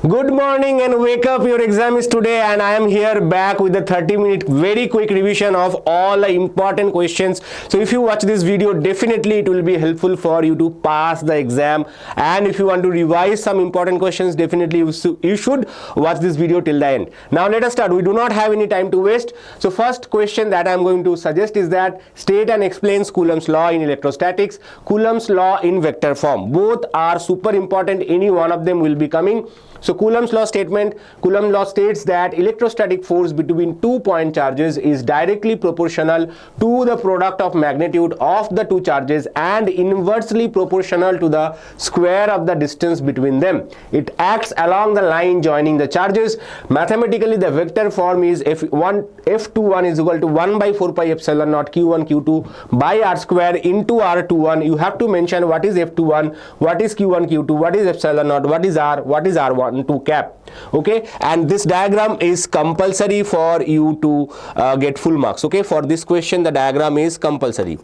Good morning and wake up, your exam is today and I am here back with a 30-minute very quick revision of all the important questions. So if you watch this video, definitely it will be helpful for you to pass the exam, and if you want to revise some important questions, definitely you should watch this video till the end. Now let us start. We do not have any time to waste. So first question that I am going to suggest is that state and explains Coulomb's law in electrostatics, Coulomb's law in vector form. Both are super important. Any one of them will be coming. So Coulomb's law statement, Coulomb law states that electrostatic force between 2 point charges is directly proportional to the product of magnitude of the two charges and inversely proportional to the square of the distance between them. It acts along the line joining the charges. Mathematically, the vector form is F21 is equal to 1 by 4 pi epsilon naught Q1 Q2 by R square into R21. You have to mention what is F21, what is Q1 Q2, what is epsilon naught, what is R, what is R1 to cap. Okay, and this diagram is compulsory for you to get full marks. Okay, for this question the diagram is compulsory.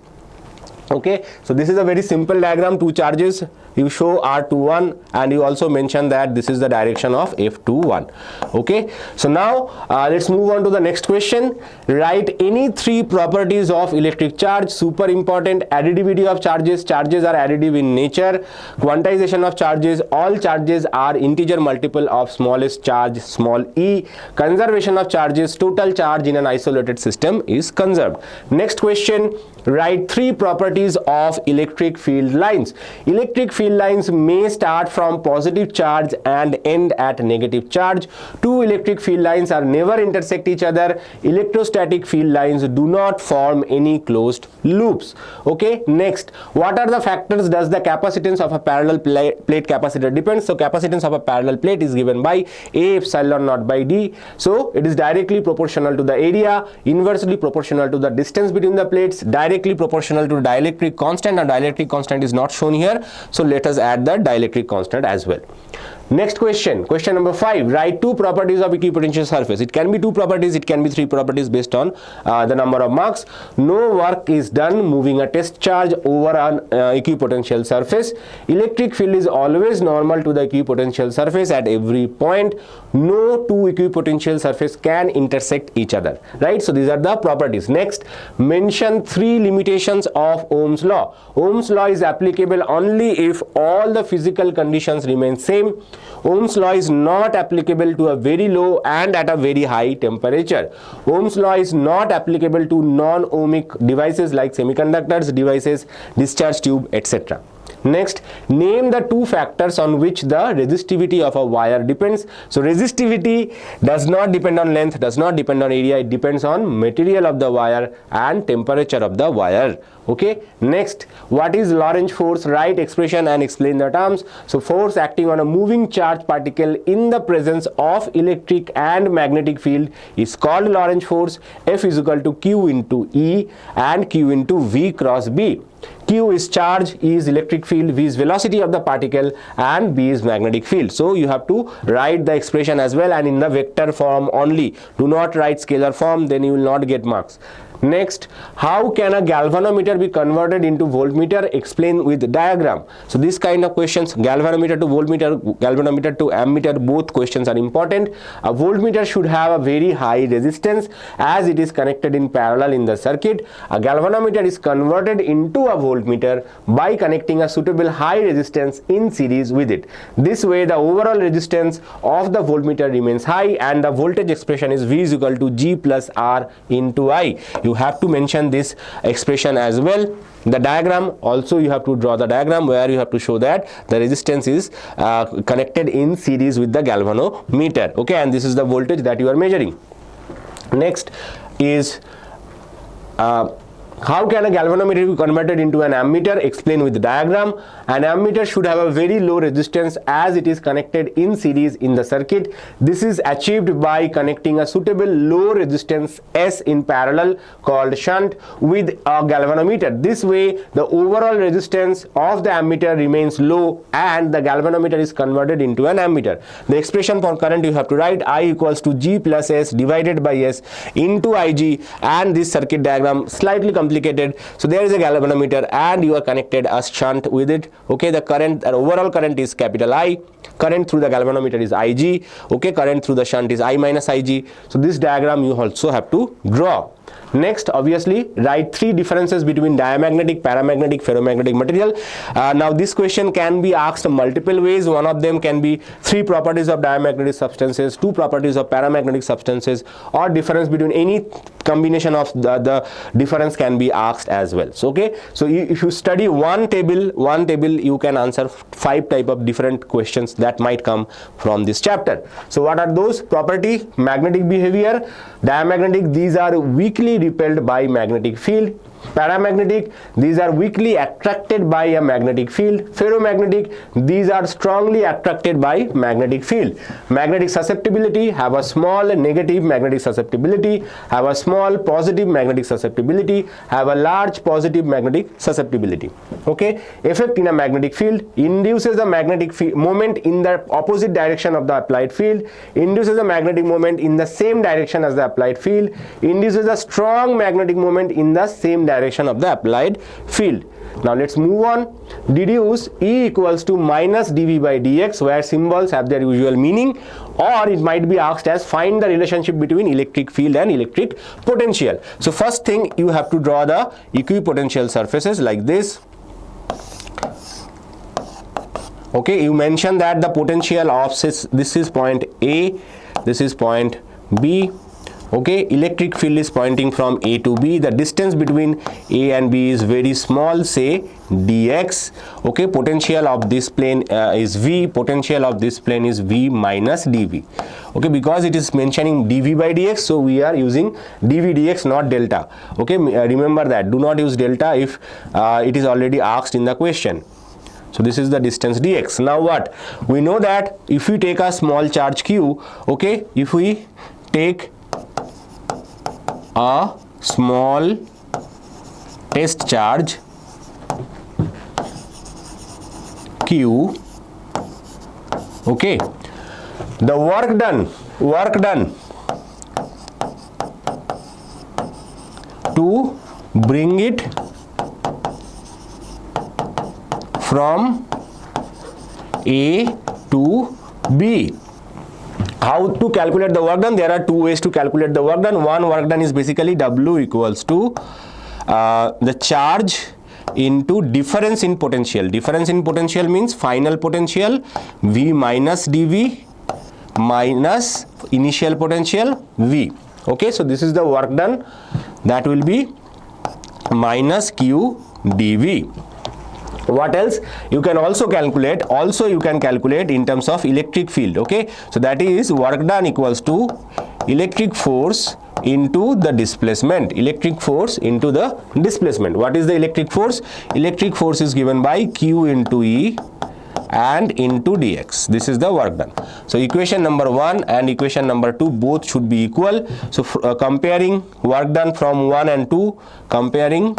Okay, so this is a very simple diagram. Two charges, you show R21 and you also mention that this is the direction of F21. Okay, so now let's move on to the next question. Write any three properties of electric charge. Super important. Additivity of charges. Charges are additive in nature. Quantization of charges. All charges are integer multiple of smallest charge, small e. Conservation of charges. Total charge in an isolated system is conserved. Next question. Write three properties of electric field lines. Electric field lines may start from positive charge and end at negative charge. Two electric field lines are never intersect each other. Electrostatic field lines do not form any closed loops. Okay, next, what are the factors does the capacitance of a parallel plate capacitor depends? So capacitance of a parallel plate is given by A epsilon naught by D. So it is directly proportional to the area, inversely proportional to the distance between the plates, directly proportional to dielectric constant, and dielectric constant is not shown here, so let us add the dielectric constant as well. Next question, question number 5. Write two properties of equipotential surface. It can be two properties, it can be three properties based on the number of marks. No work is done moving a test charge over an equipotential surface. Electric field is always normal to the equipotential surface at every point. No two equipotential surface can intersect each other. Right? So these are the properties. Next, mention three limitations of Ohm's law. Ohm's law is applicable only if all the physical conditions remain same. Ohm's law is not applicable to a very low and at a very high temperature. Ohm's law is not applicable to non-ohmic devices like semiconductors, devices, discharge tube, etc. Next, name the two factors on which the resistivity of a wire depends. So resistivity does not depend on length, does not depend on area, it depends on material of the wire and temperature of the wire. Okay, next, what is Lorentz force? Write expression and explain the terms. So force acting on a moving charge particle in the presence of electric and magnetic field is called Lorentz force. F is equal to Q into E and Q into V cross B. Q is charge, E is electric field, V is velocity of the particle, and B is magnetic field. So you have to write the expression as well, and in the vector form only. Do not write scalar form, then you will not get marks. Next, how can a galvanometer be converted into voltmeter? Explain with diagram. So this kind of questions, galvanometer to voltmeter, galvanometer to ammeter, both questions are important. A voltmeter should have a very high resistance as it is connected in parallel in the circuit. A galvanometer is converted into a voltmeter by connecting a suitable high resistance in series with it. This way the overall resistance of the voltmeter remains high and the voltage expression is V is equal to G plus R into I. You have to mention this expression as well. The diagram also, you have to draw the diagram where you have to show that the resistance is connected in series with the galvanometer. Okay, and this is the voltage that you are measuring. Next is how can a galvanometer be converted into an ammeter? Explain with the diagram. An ammeter should have a very low resistance as it is connected in series in the circuit. This is achieved by connecting a suitable low resistance S in parallel called shunt with a galvanometer. This way the overall resistance of the ammeter remains low and the galvanometer is converted into an ammeter. The expression for current you have to write I equals to G plus S divided by S into Ig, and this circuit diagram slightly complicated. So there is a galvanometer and you are connected a shunt with it. Okay, the current, the overall current is capital I. Current through the galvanometer is Ig. Okay, current through the shunt is I minus Ig. So this diagram you also have to draw. Next, obviously, write three differences between diamagnetic, paramagnetic, ferromagnetic material. Now, this question can be asked multiple ways. One of them can be three properties of diamagnetic substances, two properties of paramagnetic substances, or difference between any combination of the difference can be asked as well. So, okay, so if you study one table, you can answer 5 type of different questions that might come from this chapter. So, what are those? Property, magnetic behavior, diamagnetic, these are weakly repelled by magnetic field. Paramagnetic, these are weakly attracted by a magnetic field. Ferromagnetic, these are strongly attracted by magnetic field. Magnetic susceptibility, have a small negative magnetic susceptibility, have a small positive magnetic susceptibility, have a large positive magnetic susceptibility. Okay, effect in a magnetic field, induces the magnetic moment in the opposite direction of the applied field, induces the magnetic moment in the same direction as the applied field, induces a strong magnetic moment in the same direction of the applied field. Now let's move on. Deduce E equals to minus dV by dx, where symbols have their usual meaning, or it might be asked as find the relationship between electric field and electric potential. So first thing, you have to draw the equipotential surfaces like this. Okay, you mention that the potential of this is point A, this is point B. Okay, electric field is pointing from A to B. The distance between A and B is very small, say dx. Okay, potential of this plane is V, potential of this plane is V minus dV. Okay, because it is mentioning dV by dx, so we are using dV dx, not delta. Okay, remember that, do not use delta if it is already asked in the question. So this is the distance dx. Now what? We know that if we take a small charge q, okay, if we take a small test charge q, okay, the work done to bring it from A to B. How to calculate the work done? There are two ways to calculate the work done. One work done is basically W equals to the charge into difference in potential. Difference in potential means final potential V minus dV minus initial potential V. Okay, so this is the work done, that will be minus Q dV. What else? You can also calculate, in terms of electric field. Okay, so that is work done equals to electric force into the displacement. Electric force into the displacement. What is the electric force? Electric force is given by Q into E and into dx. This is the work done. So equation number 1 and equation number 2 both should be equal. So comparing work done from 1 and 2, comparing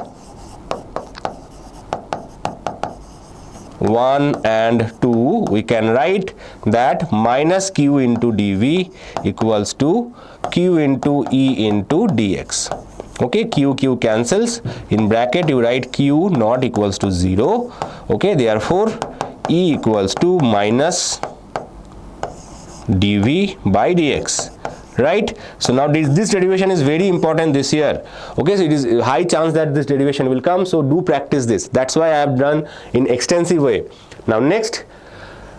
1 and 2, we can write that minus Q into dV equals to Q into E into dx. Okay, Q cancels. In bracket you write Q not equals to 0. Okay, therefore E equals to minus dV by dx. Right? So now this derivation is very important this year. Okay, so it is a high chance that this derivation will come, so do practice this. That's why I have done in extensive way. Now next,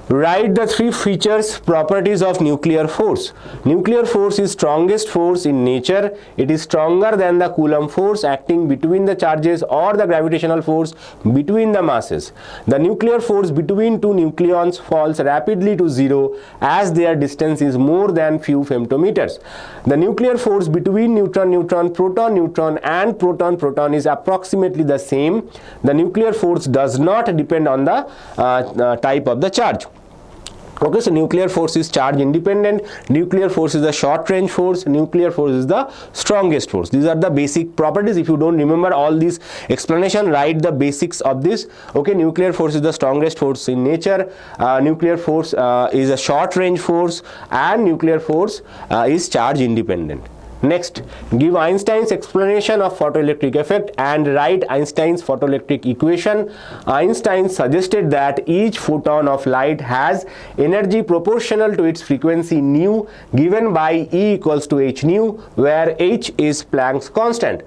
write the 3 features, properties of nuclear force. Nuclear force is strongest force in nature. It is stronger than the Coulomb force acting between the charges or the gravitational force between the masses. The nuclear force between two nucleons falls rapidly to 0 as their distance is more than few femtometers. The nuclear force between neutron-neutron, proton-neutron and proton-proton is approximately the same. The nuclear force does not depend on the type of the charge. Okay, so nuclear force is charge independent, nuclear force is the short range force, nuclear force is the strongest force. These are the basic properties. If you don't remember all these explanation, write the basics of this. Okay, nuclear force is the strongest force in nature, nuclear force is a short range force, and nuclear force is charge independent. Next, give Einstein's explanation of photoelectric effect and write Einstein's photoelectric equation. Einstein suggested that each photon of light has energy proportional to its frequency nu, given by E equals to h nu, where h is Planck's constant.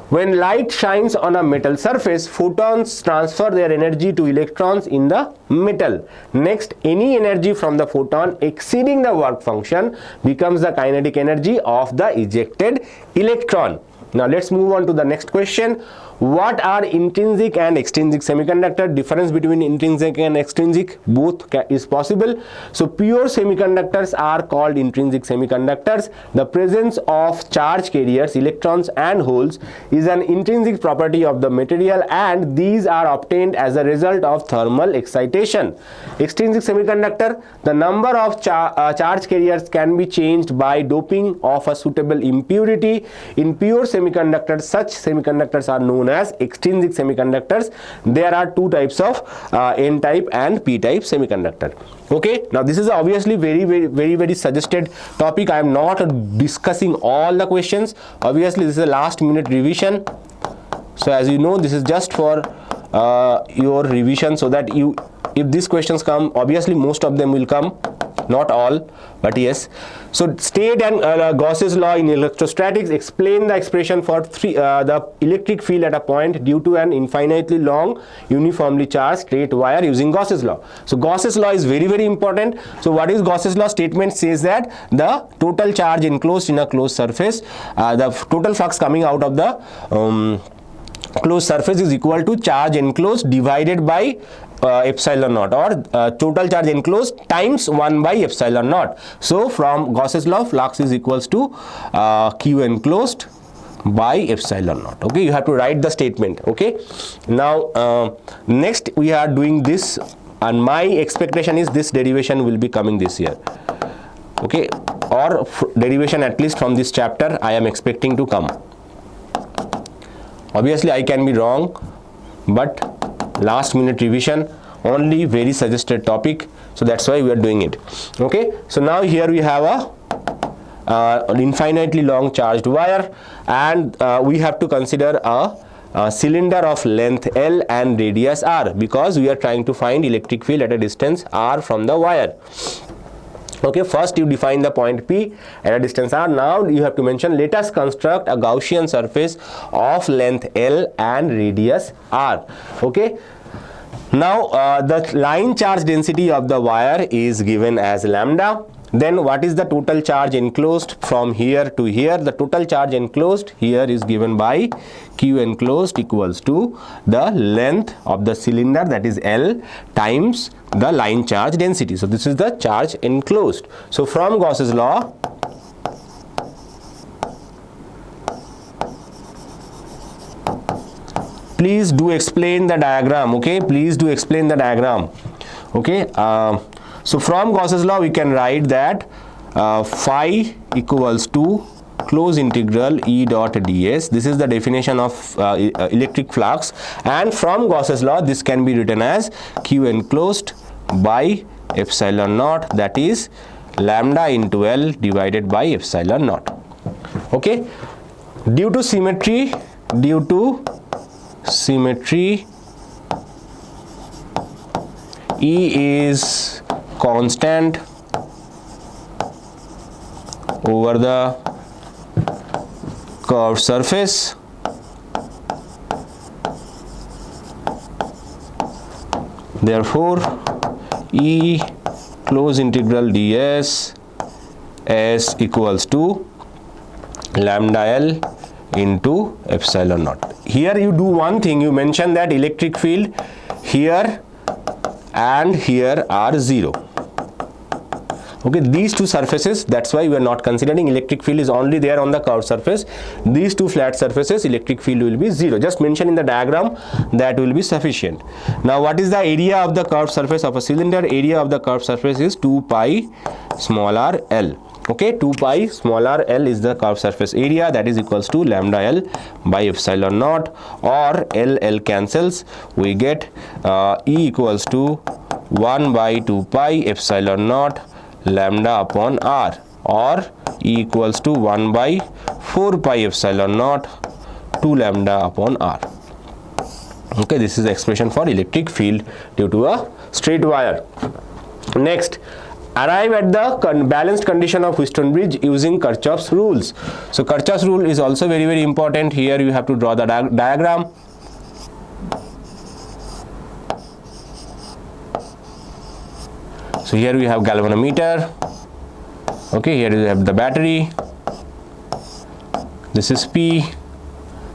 When light shines on a metal surface, photons transfer their energy to electrons in the metal. Next, any energy from the photon exceeding the work function becomes the kinetic energy of the ejected electron. Now let's move on to the next question. What are intrinsic and extrinsic semiconductor? Difference between intrinsic and extrinsic, both is possible. So pure semiconductors are called intrinsic semiconductors. The presence of charge carriers, electrons and holes is an intrinsic property of the material, and these are obtained as a result of thermal excitation. Extrinsic semiconductor, the number of charge carriers can be changed by doping of a suitable impurity. In pure semiconductors, such semiconductors are known as extrinsic semiconductors. There are two types of N-type and P-type semiconductor. Okay, now this is obviously very suggested topic. I am not discussing all the questions. Obviously this is a last minute revision, so as you know, this is just for your revision, so that you, if these questions come, obviously most of them will come, not all, but yes. So state and Gauss's law in electrostatics. Explain the expression for the electric field at a point due to an infinitely long uniformly charged straight wire using Gauss's law. So Gauss's law is very important. So what is Gauss's law? Statement says that the total charge enclosed in a closed surface, the total flux coming out of the closed surface is equal to charge enclosed divided by epsilon naught, or total charge enclosed times 1 by epsilon naught. So from Gauss's law, flux is equals to Q enclosed by epsilon naught. Okay, you have to write the statement. Okay, now next we are doing this, and my expectation is this derivation will be coming this year. Okay, or derivation at least from this chapter I am expecting to come. Obviously I can be wrong, but last minute revision, only very suggested topic, so that's why we are doing it. Okay, so now here we have an infinitely long charged wire, and we have to consider a cylinder of length L and radius R, because we are trying to find electric field at a distance R from the wire. Okay, first you define the point P at a distance R. Now you have to mention, let us construct a Gaussian surface of length L and radius R. Okay, now the line charge density of the wire is given as lambda. Then what is the total charge enclosed from here to here? The total charge enclosed here is given by Q enclosed equals to the length of the cylinder, that is L, times the line charge density. So this is the charge enclosed. So from Gauss's law, please do explain the diagram. Okay, please do explain the diagram. Okay, so from Gauss's law we can write that phi equals to close integral E dot ds. This is the definition of electric flux, and from Gauss's law this can be written as Q enclosed by epsilon naught, that is lambda into L divided by epsilon naught. Okay, due to symmetry E is constant over the curved surface. Therefore E close integral ds s equals to lambda L into epsilon naught. Here you do one thing, you mention that electric field here and here are 0. Okay, these two surfaces, that's why we are not considering electric field is only there on the curved surface. These two flat surfaces, electric field will be 0. Just mention in the diagram, that will be sufficient. Now what is the area of the curved surface of a cylinder? Area of the curved surface is 2 pi small r L. Okay, 2 pi small r L is the curved surface area, that is equals to lambda L by epsilon naught, or L cancels, we get E equals to 1 by 2 pi epsilon naught lambda upon r, or E equals to 1 by 4 pi epsilon naught 2 lambda upon r. Okay, this is the expression for electric field due to a straight wire. Next, arrive at the balanced condition of Wheatstone bridge using Kirchhoff's rules. So Kirchhoff's rule is also very, very important. Here you have to draw the diagram. So here we have galvanometer. Okay, here you have the battery. This is P,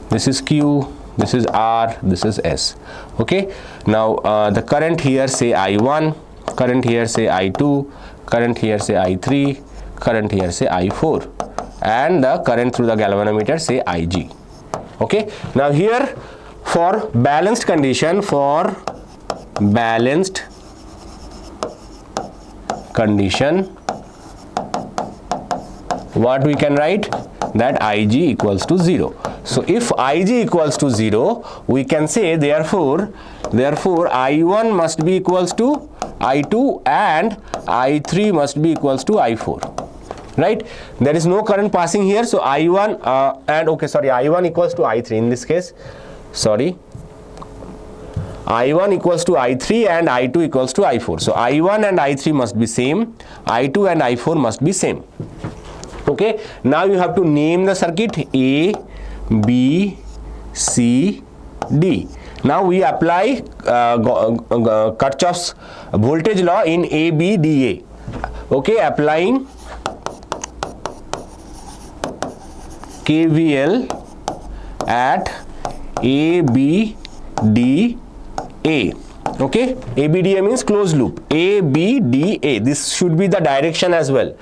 this is Q, this is R, this is S. Okay, now the current here say I1, current here say I2, current here say I3, current here say I4, and the current through the galvanometer say IG. Okay, now here for balanced condition, what we can write? That Ig equals to 0. So if Ig equals to 0, we can say therefore I1 must be equals to I2 and I3 must be equals to I4. Right? There is no current passing here, so I1 I1 equals to I3 in this case. Sorry. I1 equals to I3 and I2 equals to I4. So I1 and I3 must be same, I2 and I4 must be same. Okay, now you have to name the circuit A, B, C, D. Now we apply Kirchhoff's voltage law in ABDA. Okay, applying KVL at ABDA. Okay, ABDA means closed loop. ABDA, this should be the direction as well.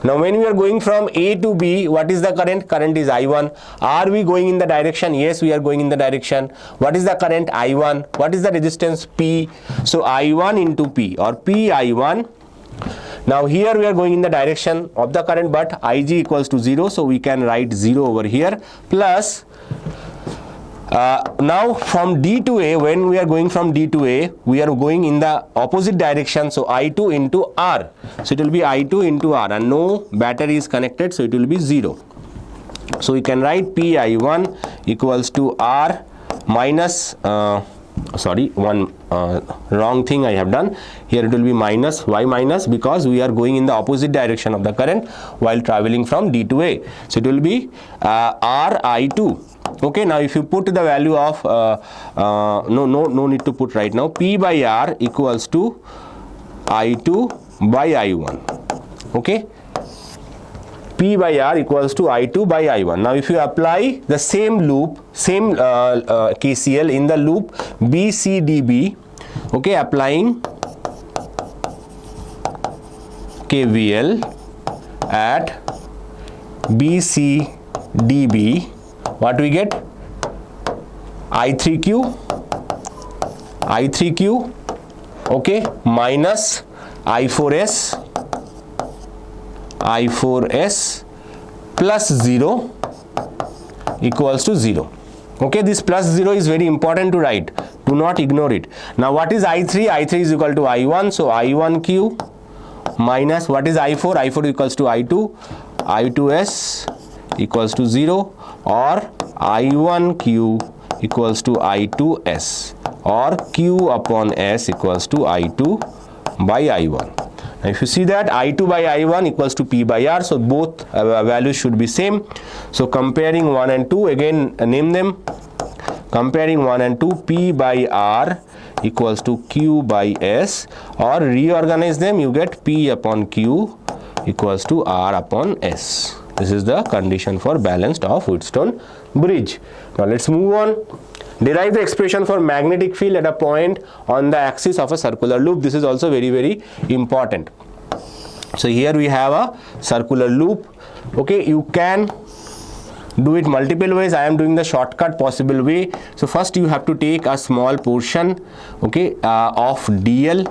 Now when we are going from A to B, what is the current? Current is I1. Are we going in the direction? Yes, we are going in the direction. What is the current? I1. What is the resistance? P. So I1 into P or PI1. Now here we are going in the direction of the current, but Ig equals to 0, so we can write 0 over here, plus now from D to A, when we are going from D to A, we are going in the opposite direction, so I2 into R. So it will be I2 into R, and no battery is connected, so it will be 0. So we can write PI1 equals to R minus, wrong thing I have done. Here it will be minus, why minus? Because we are going in the opposite direction of the current while traveling from D to A. So it will be RI2. Okay, now if you put the value of no need to put right now, P by R equals to I2 by I1. Okay, P by R equals to I2 by I1. Now if you apply the same loop, same KCL in the loop BCDB, okay, applying KVL at BCDB, what we get? I3Q, okay, minus I4S plus 0 equals to 0. Okay, this plus 0 is very important to write. Do not ignore it. Now what is I3? I3 is equal to I1, so I1Q minus what is I4? I4 equals to I2, I2S equals to 0, or I1Q equals to I2S, or Q upon S equals to I2 by I1. Now if you see that I2 by I1 equals to P by R, so both values should be same. So comparing 1 and 2, again name them. Comparing 1 and 2, P by R equals to Q by S, or reorganize them, you get P upon Q equals to R upon S. This is the condition for balanced of Wheatstone bridge. Now let's move on. Derive the expression for magnetic field at a point on the axis of a circular loop. This is also very, very important. So here we have a circular loop. Okay, you can do it multiple ways. I am doing the shortcut possible way. So first you have to take a small portion, okay, of DL,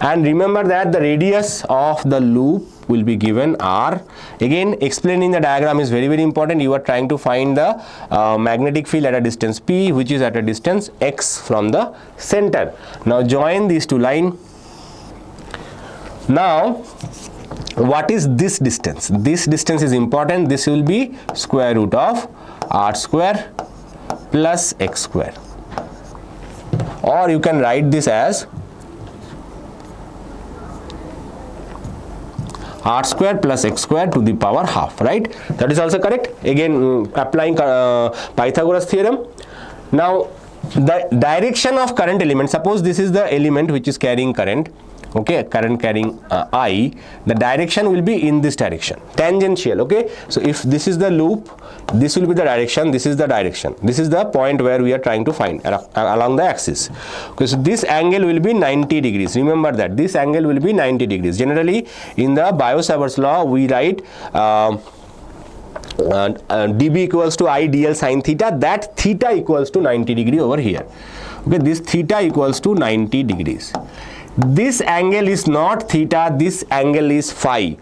and remember that the radius of the loop will be given R. Again, explaining the diagram is very, very important. You are trying to find the magnetic field at a distance P, which is at a distance X from the center. Now join these two lines. Now what is this distance? This distance is important. This will be square root of r square plus x square, or you can write this as r square plus x square to the power half, right? That is also correct. Again, applying Pythagoras theorem. Now the direction of current element, suppose this is the element which is carrying current, okay, current carrying I, the direction will be in this direction, tangential, okay. So if this is the loop, this will be the direction, this is the direction, this is the point where we are trying to find along the axis. Okay, so this angle will be 90 degrees. Remember that this angle will be 90 degrees. Generally in the Biot-Savart's law we write dB equals to I dl sine theta, that theta equals to 90 degree over here. Okay, this theta equals to 90 degrees. This angle is not theta, this angle is phi.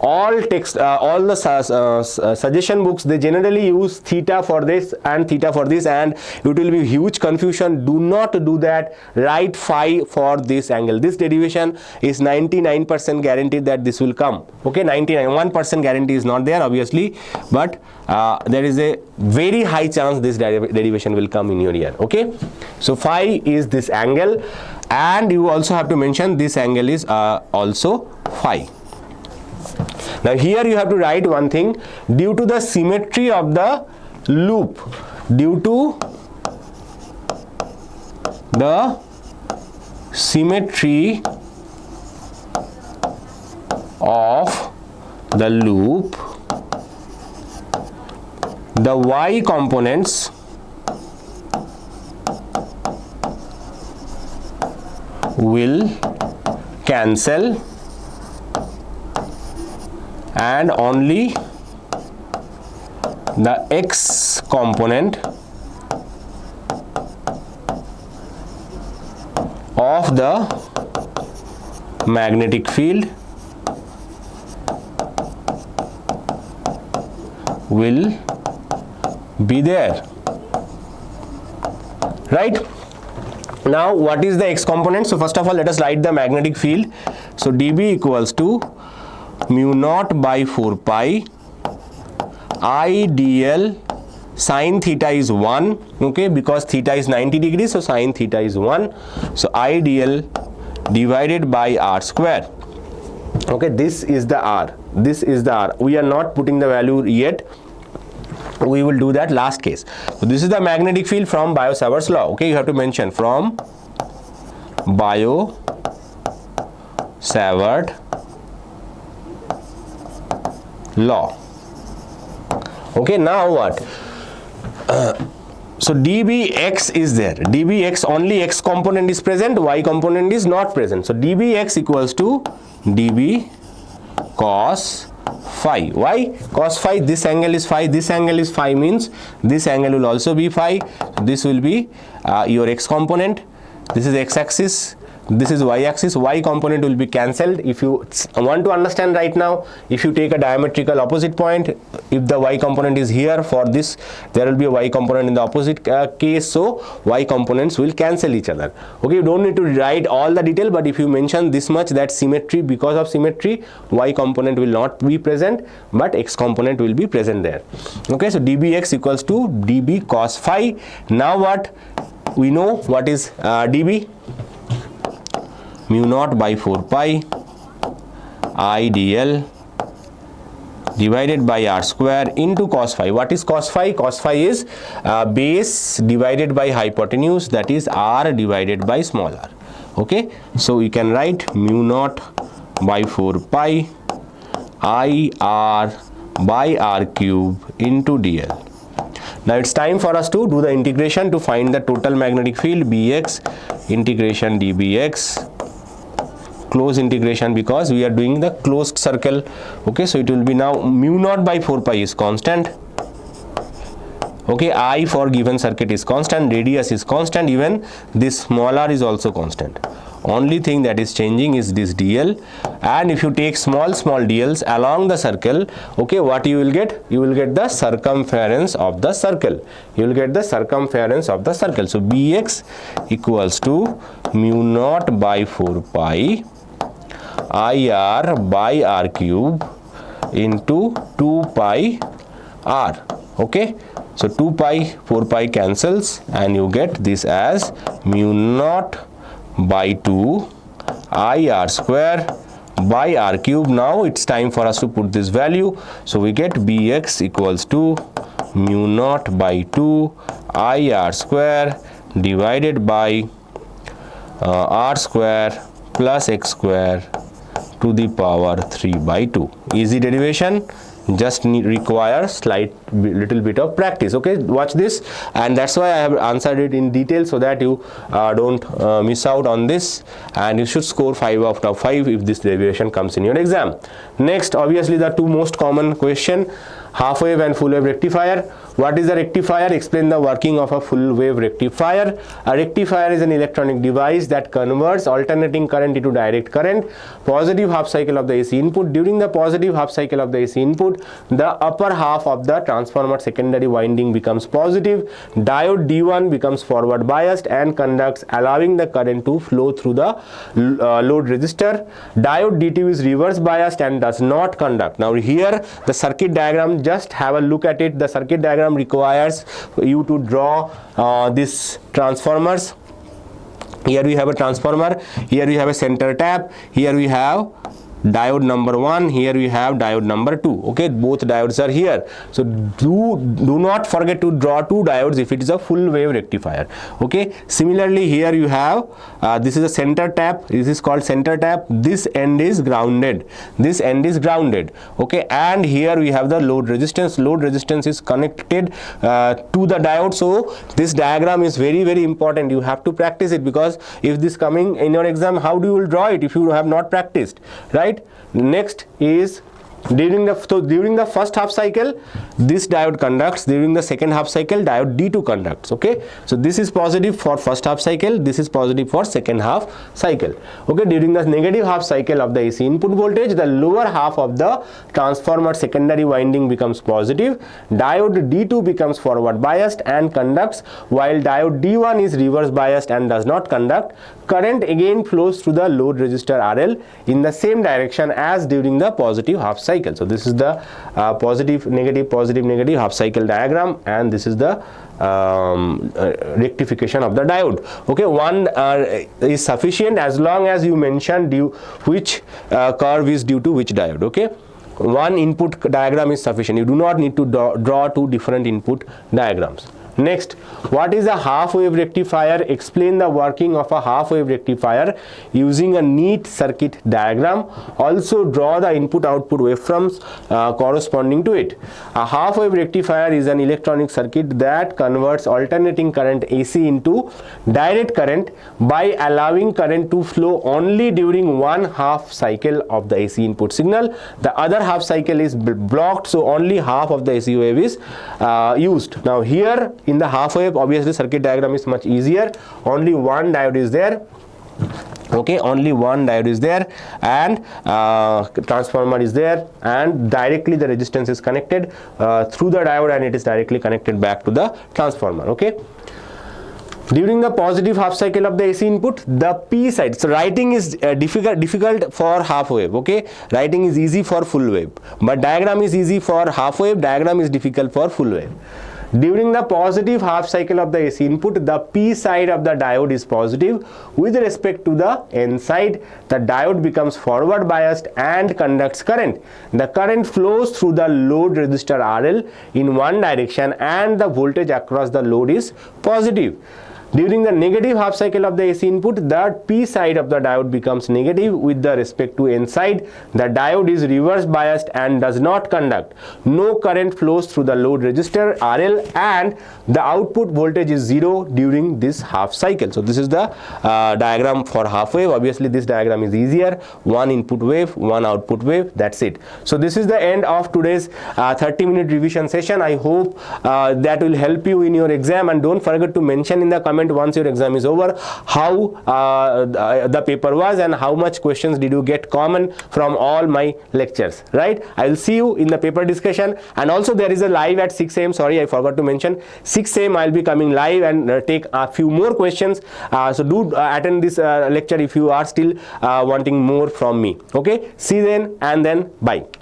All text, all the suggestion books, they generally use theta for this and theta for this, and it will be huge confusion. Do not do that. Write phi for this angle. This derivation is 99% guaranteed that this will come. Okay, 1% guarantee is not there obviously, but there is a very high chance this derivation will come in your year. Okay, so phi is this angle, and you also have to mention this angle is also phi. Now here you have to write one thing, due to the symmetry of the loop, due to the symmetry of the loop, the y components will cancel and only the x component of the magnetic field will be there, right? Now what is the x component? So first of all let us write the magnetic field. So dB equals to mu naught by 4 pi I dl sine theta is 1, okay, because theta is 90 degrees, so sine theta is 1, so I dl divided by r square. Okay, this is the r, this is the r. We are not putting the value yet, we will do that last case. So this is the magnetic field from Biot-Savart's law. Okay, you have to mention from Biot-Savart law. Okay, now what? So dBx is there. dBx, only x component is present, y component is not present. So dBx equals to dB cos phi. Why? Cos phi, this angle is phi, this angle is phi, means this angle will also be phi. So this will be your x component. This is x axis, this is y axis. Y component will be cancelled. If you want to understand right now, if you take a diametrical opposite point, if the y component is here, for this there will be a y component in the opposite case, so y components will cancel each other. Okay, you don't need to write all the detail, but if you mention this much, that symmetry, because of symmetry, y component will not be present, but x component will be present there. Okay, so dBx equals to dB cos phi. Now what? We know what is dB. Mu naught by 4 pi I dl divided by r square into cos phi. What is cos phi? Cos phi is base divided by hypotenuse, that is r divided by small r. Okay, so we can write mu naught by 4 pi I r by r cube into dl. Now it's time for us to do the integration to find the total magnetic field. Bx integration dBx, close integration, because we are doing the closed circle. Okay, so it will be now mu naught by 4 pi is constant. Okay, I for given circuit is constant, radius is constant, even this small r is also constant. Only thing that is changing is this dl, and if you take small dls along the circle, okay, what you will get? You will get the circumference of the circle. You will get the circumference of the circle. So bx equals to mu naught by 4 pi IR by R cube into 2 pi R. Okay, so 2 pi 4 pi cancels and you get this as mu naught by 2 IR square by R cube. Now it's time for us to put this value, so we get Bx equals to mu naught by 2 IR square divided by R square plus X square to the power 3 by 2. Easy derivation, just require little bit of practice. Okay, watch this, and that's why I have answered it in detail so that you don't miss out on this, and you should score 5 out of 5 if this derivation comes in your exam. Next, obviously the two most common question, half wave and full wave rectifier. What is a rectifier? Explain the working of a full wave rectifier. A rectifier is an electronic device that converts alternating current into direct current. Positive half cycle of the AC input. During the positive half cycle of the AC input, the upper half of the transformer secondary winding becomes positive. Diode D1 becomes forward biased and conducts, allowing the current to flow through the load resistor. Diode D2 is reverse biased and does not conduct. Now here the circuit diagram, just have a look at it. The circuit diagram requires you to draw these transformers. Here we have a transformer, here we have a center tap, here we have diode number 1, here we have diode number 2. Okay, both diodes are here, so do not forget to draw 2 diodes if it is a full wave rectifier. Okay, similarly here you have this is a center tap, this is called center tap, this end is grounded, this end is grounded. Okay, and here we have the load resistance is connected to the diode. So this diagram is very, very important. You have to practice it, because if this coming in your exam, how do you will draw it if you have not practiced, right? Next is during the first half cycle this diode conducts, during the second half cycle diode D2 conducts. Okay, so this is positive for first half cycle, this is positive for second half cycle. Okay, during the negative half cycle of the AC input voltage, the lower half of the transformer secondary winding becomes positive. Diode D2 becomes forward biased and conducts, while diode D1 is reverse biased and does not conduct. Current again flows through the load resistor RL in the same direction as during the positive half cycle. So this is the positive negative half cycle diagram, and this is the rectification of the diode. Okay, one is sufficient as long as you mention which curve is due to which diode. Okay, one input diagram is sufficient. You do not need to draw 2 different input diagrams. Next, what is a half wave rectifier? Explain the working of a half wave rectifier using a neat circuit diagram. Also draw the input output waveforms corresponding to it. A half wave rectifier is an electronic circuit that converts alternating current AC into direct current by allowing current to flow only during one half cycle of the AC input signal. The other half cycle is blocked, so only half of the AC wave is used. Now here in the half wave, obviously circuit diagram is much easier. Only one diode is there. Okay, only one diode is there, and transformer is there, and directly the resistance is connected through the diode, and it is directly connected back to the transformer. Okay, during the positive half cycle of the AC input, the P side, so writing is difficult for half wave. Okay, writing is easy for full wave, but diagram is easy for half wave, diagram is difficult for full wave. During the positive half cycle of the AC input, the P side of the diode is positive. With respect to the N side, the diode becomes forward biased and conducts current. The current flows through the load resistor RL in one direction, and the voltage across the load is positive. During the negative half cycle of the AC input, the P side of the diode becomes negative with the respect to N side. The diode is reverse biased and does not conduct. No current flows through the load resistor RL, and the output voltage is 0 during this half cycle. So this is the diagram for half wave. Obviously this diagram is easier. One input wave, one output wave, that's it. So this is the end of today's 30-minute revision session. I hope that will help you in your exam, and don't forget to mention in the comment comment once your exam is over how the paper was and how much questions did you get common from all my lectures, right? I will see you in the paper discussion, and also there is a live at 6 a.m. sorry, I forgot to mention, 6 a.m. I'll be coming live and take a few more questions, so do attend this lecture if you are still wanting more from me. Okay, see you then, and then bye.